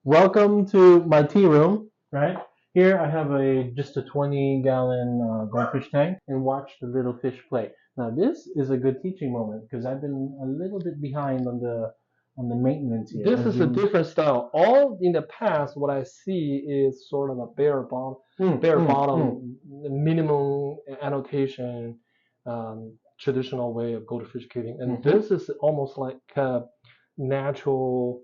Welcome to my tea room, right? Here I have just a 20-gallon goldfish tank and watch the little fish play. Now this is a good teaching moment because I've been a little bit behind on the maintenance here. This is a different style. All in the past, what I see is sort of a bare bottom, minimum annotation, traditional way of goldfish keeping. And this is almost like a natural,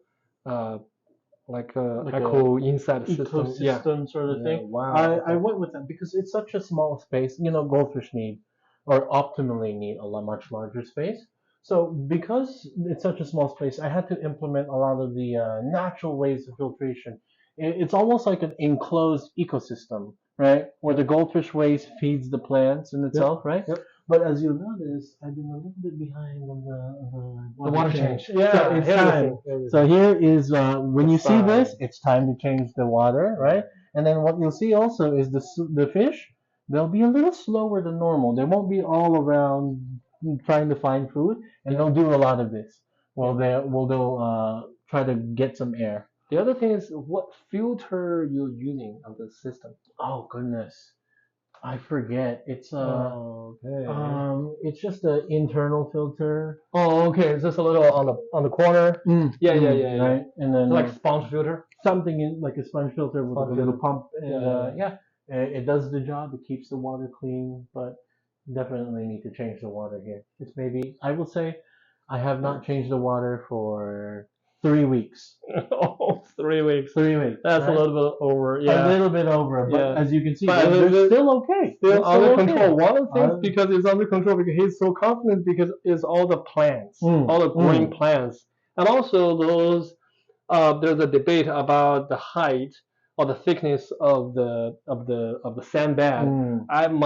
like a echo inside system. ecosystem sort of thing. Wow. I went with that because it's such a small space. You know, goldfish need or optimally need a much larger space. So because it's such a small space, I had to implement a lot of the natural ways of filtration. It's almost like an enclosed ecosystem, right? Where the goldfish waste feeds the plants in itself, right? Yep. But as you'll notice, I've been a little bit behind on The water change. So Yeah, it's time. So here is when you see time. this, it's time to change the water, right? And then what you'll see also is the fish. They'll be a little slower than normal. They won't be all around trying to find food, and they'll do a lot of this. They'll try to get some air. The other thing is what filter you're using on the system. Oh goodness, I forget. Okay. It's just an internal filter. Oh, okay. It's just a little on the corner. Yeah. Right, and then It's like sponge filter. something in like a sponge filter with Sponge a little filter. pump, and Yeah. it does the job. It keeps the water clean, but definitely need to change the water here. It's maybe I will say I have not changed the water for 3 weeks. Oh, 3 weeks. 3 weeks. That's right? a little bit over. A Yeah. little bit over, but Yeah. as you can see, But they're still okay. They're Still under okay. control. One of the things Uh, because it's under control because he's so confident because it's all the plants, all the green plants, and also those. There's a debate about the height or the thickness of the sandbag.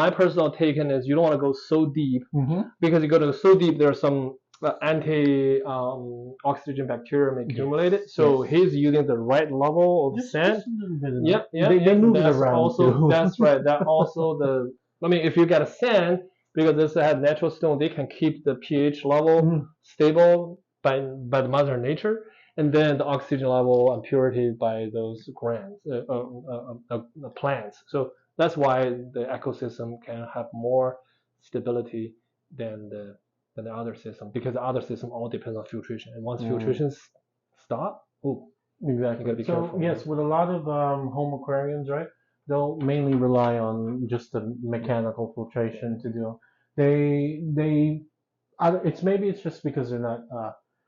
My personal taken is you don't want to go so deep because you go to so deep there's some anti oxygen bacteria may accumulate it. So he's using the right level of sand. Just a little bit of Yeah. They move it That's around also too. that's right. That also the. I mean, if you get a sand because this has natural stone, they can keep the pH level stable by the mother nature, and then the oxygen level and purity by those plants. So that's why the ecosystem can have more stability than the other system because the other system all depends on filtration, and once filtration stop, oh, Exactly. you gotta be So careful. yes, with a lot of home aquariums, right? They'll mainly rely on just the mechanical filtration to do. It's just because they're not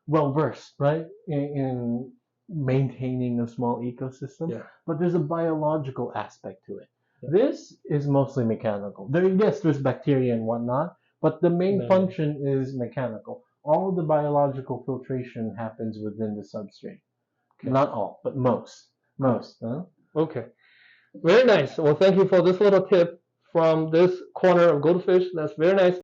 well versed, right, in maintaining a small ecosystem. Yeah. But there's a biological aspect to it. This is mostly mechanical. Yes, there's bacteria and whatnot, but the main function is mechanical. All of the biological filtration happens within the substrate. Okay. Not all, but most. Most. Huh? Okay. Very nice. Well, thank you for this little tip from this corner of Goldfish. That's very nice.